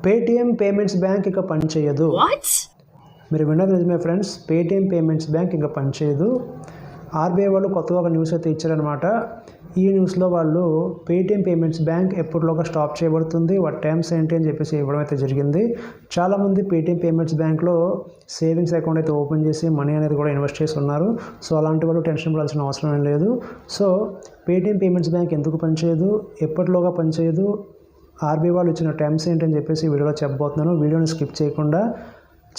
Paytm payments bank ఇక పనిచేయదు. మీరు విన్నది నిజమే ఫ్రెండ్స్, పేటిఎం పేమెంట్స్ బ్యాంక్ ఇంకా పనిచేయదు. ఆర్బీఐ వాళ్ళు కొత్తగా ఒక న్యూస్ అయితే ఇచ్చారనమాట. ఈ న్యూస్లో వాళ్ళు పేటిఎం పేమెంట్స్ బ్యాంక్ ఎప్పటిలోగా స్టాప్ చేయబడుతుంది, వాటి టైమ్స్ ఏంటి అని చెప్పేసి ఇవ్వడం అయితే జరిగింది. చాలామంది పేటిఎం పేమెంట్స్ బ్యాంక్లో సేవింగ్స్ అకౌంట్ అయితే ఓపెన్ చేసి మనీ అనేది కూడా ఇన్వెస్ట్ చేసి ఉన్నారు. సో అలాంటి వాళ్ళు టెన్షన్ పడాల్సిన అవసరం ఏం లేదు. సో పేటిఎం పేమెంట్స్ బ్యాంక్ ఎందుకు పనిచేయదు, ఎప్పటిలోగా పనిచేయదు, ఆర్బీఐ వాళ్ళు ఇచ్చిన టైమ్స్ ఏంటి అని చెప్పేసి వీడియోలో చెప్పబోతున్నాను. వీడియోని స్కిప్ చేయకుండా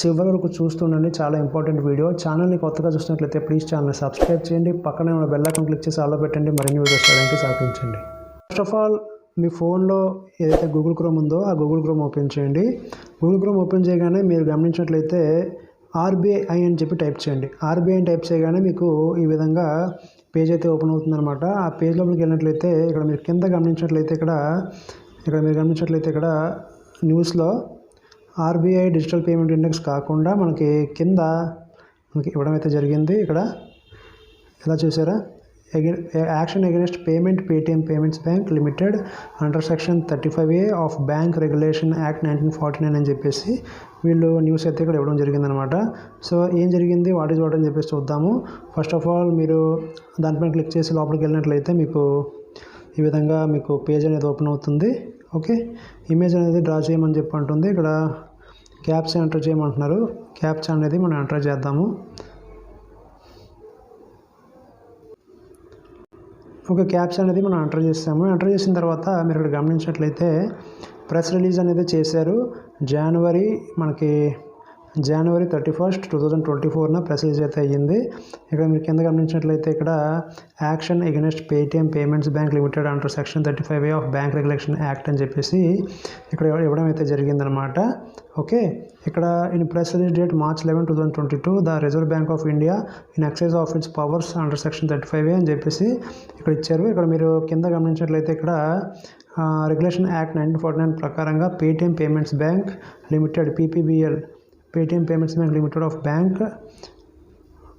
చివరి వరకు చూస్తుండండి, చాలా ఇంపార్టెంట్ వీడియో. ఛానల్ని కొత్తగా చూసినట్లయితే ప్లీజ్ ఛానల్ని సబ్స్క్రైబ్ చేయండి, పక్కనే ఉన్న బెల్ ఐకాన్ క్లిక్ చేసి ఆల్లో పెట్టండి, మరిన్ని వీడియోస్ చేయడానికి సహకరించండి. ఫస్ట్ ఆఫ్ ఆల్ మీ ఫోన్లో ఏదైతే గూగుల్ క్రోమ్ ఉందో ఆ గూగుల్ క్రోమ్ ఓపెన్ చేయండి. గూగుల్ క్రోమ్ ఓపెన్ చేయగానే మీరు గమనించినట్లయితే ఆర్బీఐ అని చెప్పి టైప్ చేయండి. ఆర్బీఐ అని టైప్ చేయగానే మీకు ఈ విధంగా పేజ్ అయితే ఓపెన్ అవుతుందన్నమాట. ఆ పేజ్ లోపలికి వెళ్ళినట్లయితే ఇక్కడ మీరు కింద గమనించినట్లయితే ఇక్కడ న్యూస్లో ఆర్బీఐ డిజిటల్ పేమెంట్ ఇండెక్స్ కాకుండా మనకి కింద ఇవ్వడం అయితే జరిగింది. ఇక్కడ ఎలా చూసారా, action against payment Paytm payments bank limited under section 35A of bank regulation act 1949 అని చెప్పేసి వీళ్ళు న్యూస్ అయితే ఇక్కడ ఇవ్వడం జరిగిందనమాట. సో ఏం జరిగింది, వాట్ ఈజ్ వాట్ అని చెప్పేసి చూద్దాము. ఫస్ట్ ఆఫ్ ఆల్ మీరు దానిపైన క్లిక్ చేసి లోపలికి వెళ్ళినట్లయితే మీకు ఈ విధంగా మీకు పేజ్ అనేది ఓపెన్ అవుతుంది. ఓకే, ఇమేజ్ అనేది డ్రా చేయమని చెప్పి అంటుంది. ఇక్కడ క్యాప్చా ఎంటర్ చేయమంటున్నారు. క్యాప్చా అనేది మనం ఎంటర్ చేద్దాము. ఒక క్యాప్చా అనేది మనం ఎంటర్ చేస్తాము. ఎంటర్ చేసిన తర్వాత మీరు ఇక్కడ గమనించినట్లయితే ప్రెస్ రిలీజ్ అనేది చేశారు. జనవరి 31st, 2024 ప్రెస్ రిలీజ్ అయితే అయ్యింది. ఇక్కడ మీరు కింద గమనించినట్లయితే ఇక్కడ action against Paytm payments bank limited under section 35A of bank regulation act అని చెప్పేసి ఇక్కడ ఇవ్వడం అయితే జరిగిందనమాట. ఓకే, ఇక్కడ in press release date March 11, 2022 the reserve bank of India in exercise of its powers under section 35A అని చెప్పేసి ఇక్కడ ఇచ్చారు. ఇక్కడ మీరు కింద గమనించినట్లయితే ఇక్కడ రెగ్యులేషన్ యాక్ట్ 1949 ప్రకారంగా Paytm payments bank limited PPBL Paytm payments bank limited of bank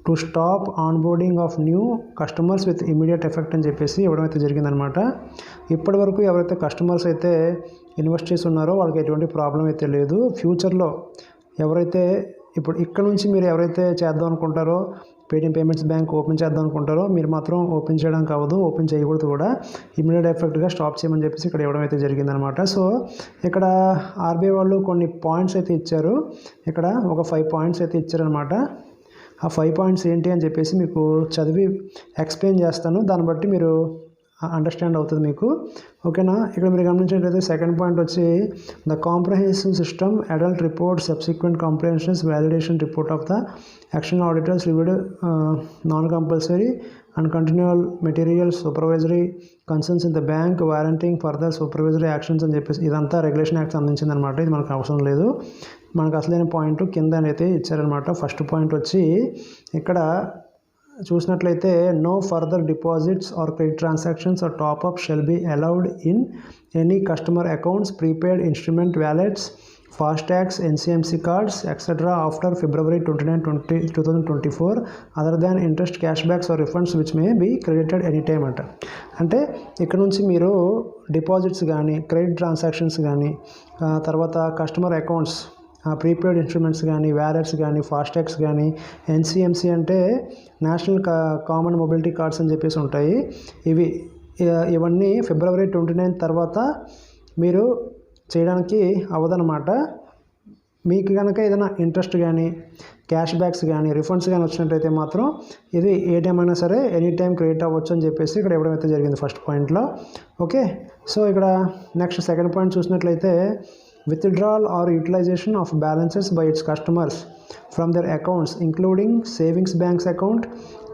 to stop onboarding of new customers with immediate effect అని చెప్పేసి ఇవ్వడం అయితే జరిగిందనమాట. ఇప్పటి వరకు ఎవరైతే కస్టమర్స్ అయితే ఇన్వెస్ట్ చేసి ఉన్నారో వాళ్ళకి ఎటువంటి ప్రాబ్లం అయితే లేదు. ఫ్యూచర్లో ఎవరైతే ఇప్పుడు ఇక్కడ నుంచి మీరు ఎవరైతే చేద్దాం అనుకుంటారో పేటిఎం పేమెంట్స్ బ్యాంక్ ఓపెన్ చేద్దాం అనుకుంటారో మీరు మాత్రం ఓపెన్ చేయడానికి అవ్వదు, ఓపెన్ చేయకూడదు కూడా, ఇమీడియట్ ఎఫెక్ట్గా స్టాప్ చేయమని చెప్పేసి ఇక్కడ ఇవ్వడం అయితే జరిగిందనమాట. సో ఇక్కడ ఆర్బీఐ వాళ్ళు కొన్ని పాయింట్స్ అయితే ఇచ్చారు. ఇక్కడ ఒక 5 పాయింట్స్ అయితే ఇచ్చారనమాట. ఆ 5 పాయింట్స్ ఏంటి అని చెప్పేసి మీకు చదివి ఎక్స్ప్లెయిన్ చేస్తాను, దాన్ని బట్టి మీరు అండర్స్టాండ్ అవుతుంది మీకు. ఓకేనా, ఇక్కడ మీరు గమనించినట్లయితే సెకండ్ పాయింట్ వచ్చి the comprehensive system adult report subsequent comprehensions validation report of the action auditors reviewed non compulsory and continual material supervisory concerns in the bank warranting further supervisory actions అని చెప్పేసి ఇదంతా రెగ్యులేషన్ యాక్ట్ సంబంధించింది అనమాట. ఇది మనకు అవసరం లేదు, మనకు అసలైన పాయింట్ కింద అయితే ఇచ్చారనమాట. ఫస్ట్ పాయింట్ వచ్చి ఇక్కడ చూసినట్లయితే no further deposits or credit transactions or top up shall be allowed in any customer accounts, prepaid instrument wallets, FASTags, NCMC cards etcetera after February 29, 2024 other than interest, cash backs or refunds which may be credited any time అంట. అంటే ఇక్కడ నుంచి మీరు deposits కానీ, credit transactions కానీ, తర్వాత customer accounts, prepaid instruments కానీ, wallets కానీ, ఫాస్టాగ్స్ కానీ, NCMC అంటే నేషనల్ కామన్ మొబిలిటీ కార్డ్స్ అని చెప్పేసి ఉంటాయి. ఇవన్నీ February 29 తర్వాత మీరు చేయడానికి అవ్వదన్నమాట. మీకు కనుక ఏదైనా ఇంట్రెస్ట్ కానీ, క్యాష్ బ్యాక్స్ కానీ, రిఫండ్స్ కానీ వచ్చినట్టయితే మాత్రం ఇది ఏ టైం అయినా సరే ఎనీ టైం క్రెడిట్ అవ్వచ్చు అని చెప్పేసి ఇక్కడ ఇవ్వడం అయితే జరిగింది ఫస్ట్ పాయింట్లో. ఓకే, సో ఇక్కడ నెక్స్ట్ సెకండ్ పాయింట్ చూసినట్లయితే withdrawal or utilization of balances by its customers from their accounts including savings banks account,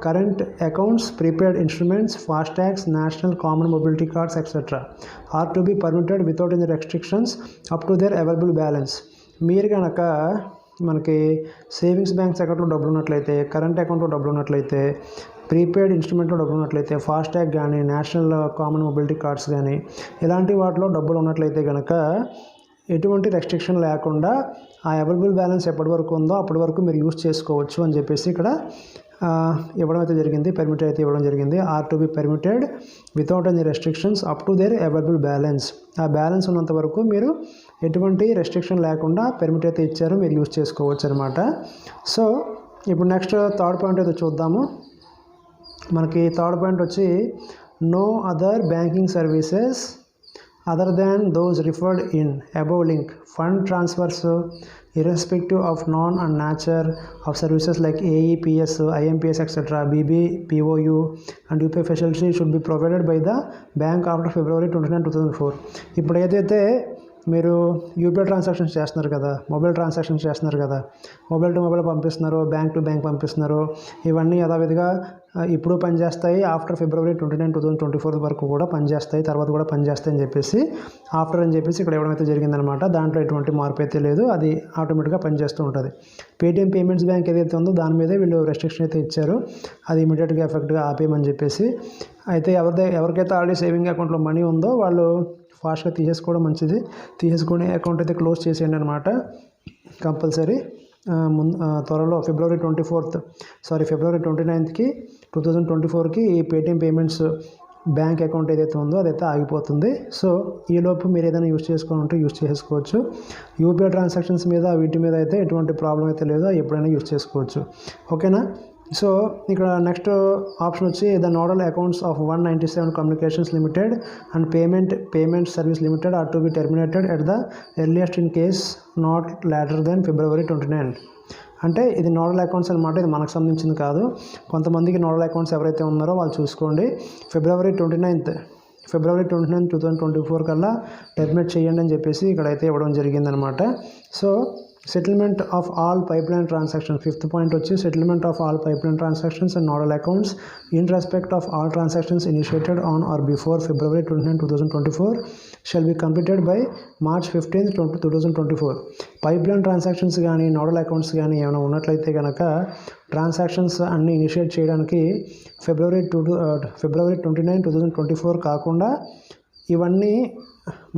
current accounts, prepaid instruments, fastags, national common mobility cards etc. are to be permitted without any restrictions up to their available balance. మీరు కనుక మనకి savings banks అకౌంట్లో డబ్బులు ఉన్నట్లయితే, current అకౌంట్లో డబ్బులు ఉన్నట్లయితే, prepaid ఇన్స్ట్రుమెంట్లో డబ్బులు ఉన్నట్లయితే, ఫాస్టాగ్ కానీ, నేషనల్ కామన్ మొబిలిటీ కార్డ్స్ కానీ ఇలాంటి వాటిలో డబ్బులు ఉన్నట్లయితే కనుక ఎటువంటి రెస్ట్రిక్షన్ లేకుండా ఆ అవైలబుల్ బ్యాలెన్స్ ఎప్పటి వరకు ఉందో అప్పటి వరకు మీరు యూస్ చేసుకోవచ్చు అని చెప్పేసి ఇక్కడ ఇవ్వడం అయితే జరిగింది, పర్మిట్ అయితే ఇవ్వడం జరిగింది. Are to be permitted without any restrictions up to their available balance. ఆ బ్యాలెన్స్ ఉన్నంత వరకు మీరు ఎటువంటి రెస్ట్రిక్షన్ లేకుండా పెర్మిట్ అయితే ఇచ్చారు, మీరు యూజ్ చేసుకోవచ్చు అనమాట. సో ఇప్పుడు నెక్స్ట్ థర్డ్ పాయింట్ అయితే చూద్దాము. మనకి థర్డ్ పాయింట్ వచ్చి no other banking services other than those referred in above link fund transfers irrespective of non and nature of services like AEPS, IMPS etc. BB, POU and UPI facility should be provided by the bank after February 29, 2004. ఇప్పుడు ఏదైతే మీరు UPI transactions చేస్తున్నారు కదా, mobile transactions చేస్తున్నారు కదా, mobile to mobile పంపిస్తున్నారు, bank to bank పంపిస్తున్నారు, ఇవన్నీ యథావిధిగా ఇప్పుడు పనిచేస్తాయి. ఆఫ్టర్ February 29, 2024 వరకు కూడా పనిచేస్తాయి, తర్వాత కూడా పనిచేస్తాయి అని చెప్పేసి ఆఫ్టర్ అని చెప్పేసి ఇక్కడ ఇవ్వడం జరిగిందనమాట. దాంట్లో ఎటువంటి మార్పు అయితే లేదు, అది ఆటోమేటిక్గా పనిచేస్తూ ఉంటుంది. పేటిఎం పేమెంట్స్ బ్యాంక్ ఏదైతే ఉందో దాని మీదే వీళ్ళు రెస్ట్రిక్షన్ అయితే ఇచ్చారు, అది ఇమీడియట్గా ఎఫెక్ట్గా ఆపేయమని చెప్పేసి. అయితే ఎవరికైతే ఆల్రెడీ సేవింగ్ అకౌంట్లో మనీ ఉందో వాళ్ళు ఫాస్ట్గా తీసేసుకోవడం మంచిది. తీసేసుకునే అకౌంట్ అయితే క్లోజ్ చేసేయండి అనమాట కంపల్సరీ. త్వరలో February 29కి 2024కి ఈ పేటిఎం పేమెంట్స్ బ్యాంక్ అకౌంట్ ఏదైతే ఉందో అదైతే ఆగిపోతుంది. సో ఈలోపు మీరు ఏదైనా యూజ్ చేసుకోవాలంటే యూజ్ చేసుకోవచ్చు. యూపీఐ ట్రాన్సాక్షన్స్ మీద వీటి మీద అయితే ఎటువంటి ప్రాబ్లం అయితే లేదు, ఎప్పుడైనా యూజ్ చేసుకోవచ్చు. ఓకేనా. సో ఇక్కడ నెక్స్ట్ ఆప్షన్ వచ్చి the nodal accounts of 197 communications limited and payment service limited are to be terminated at the earliest in case not later than February 29. అంటే ఇది నోడల్ అకౌంట్స్ అనమాట, ఇది మనకు సంబంధించింది కాదు. కొంతమందికి నోడల్ అకౌంట్స్ ఎవరైతే ఉన్నారో వాళ్ళు చూసుకోండి. February 29, 2024 కల్లా టెర్మినేట్ చేయండి అని చెప్పేసి ఇక్కడైతే ఇవ్వడం జరిగిందనమాట. So settlement of all pipeline transactions, fifth point వచ్చి settlement of all pipeline transactions and nodal accounts in respect of all transactions initiated on or before February 29, 2024 shall be completed by March 15, 2024. Pipeline transactions కానీ nodal accounts కానీ ఏమైనా ఉన్నట్లయితే కనుక transactions అన్నీ initiate చేయడానికి February 29, 2024 కాకుండా ఇవన్నీ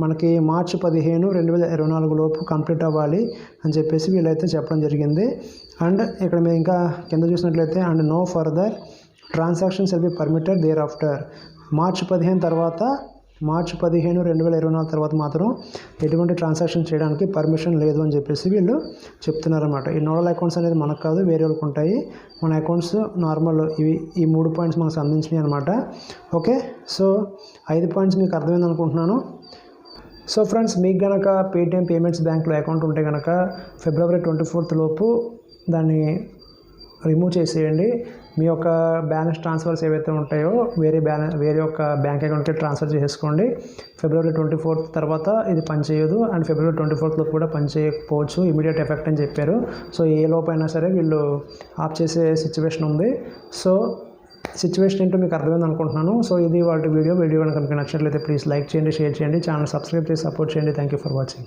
మనకి March 15, 2024 లోపు కంప్లీట్ అవ్వాలి అని చెప్పేసి వీళ్ళైతే చెప్పడం జరిగింది. అండ్ ఇక్కడ మీరు ఇంకా కింద చూసినట్లయితే and no further transactions will be permitted thereafter. March 15 తర్వాత, March 15, 2024 తర్వాత మాత్రం ఎటువంటి ట్రాన్సాక్షన్ చేయడానికి పర్మిషన్ లేదు అని చెప్పేసి వీళ్ళు చెప్తున్నారన్నమాట. ఈ నోడల్ అకౌంట్స్ అనేది మనకు కాదు, వేరే వాళ్ళకి ఉంటాయి. మన అకౌంట్స్ నార్మల్ ఈ 3 పాయింట్స్ మనకు సంబంధించినవి అనమాట. ఓకే. సో 5 పాయింట్స్ మీకు అర్థమైంది అనుకుంటున్నాను. సో ఫ్రెండ్స్, మీకు కనుక పేటిఎం పేమెంట్స్ బ్యాంక్లో అకౌంట్ ఉంటే కనుక February 24 లోపు దాన్ని రిమూవ్ చేసేయండి. మీ యొక్క బ్యాలెన్స్ ట్రాన్స్ఫర్స్ ఏవైతే ఉంటాయో వేరే యొక్క బ్యాంక్ అకౌంట్కి ట్రాన్స్ఫర్ చేసుకోండి. February 24 తర్వాత ఇది పనిచేయదు అండ్ February 24 లోపు కూడా పనిచేయకపోవచ్చు, ఇమీడియట్ ఎఫెక్ట్ అని చెప్పారు. సో ఏ లోపైనా సరే వీళ్ళు ఆఫ్ చేసే సిచ్యువేషన్ ఉంది. సో సిచ్యువేషన్ ఏంటో మీకు అర్థమైంది అనుకుంటున్నాను. సో ఇది వాళ్ళ వీడియో కనుక నచ్చినట్లయితే ప్లీజ్ లైక్ చేయండి, షేర్ చేయండి, ఛానల్ సబ్స్క్రైబ్ చేసి సపోర్ట్ చేయండి. Thank you for watching.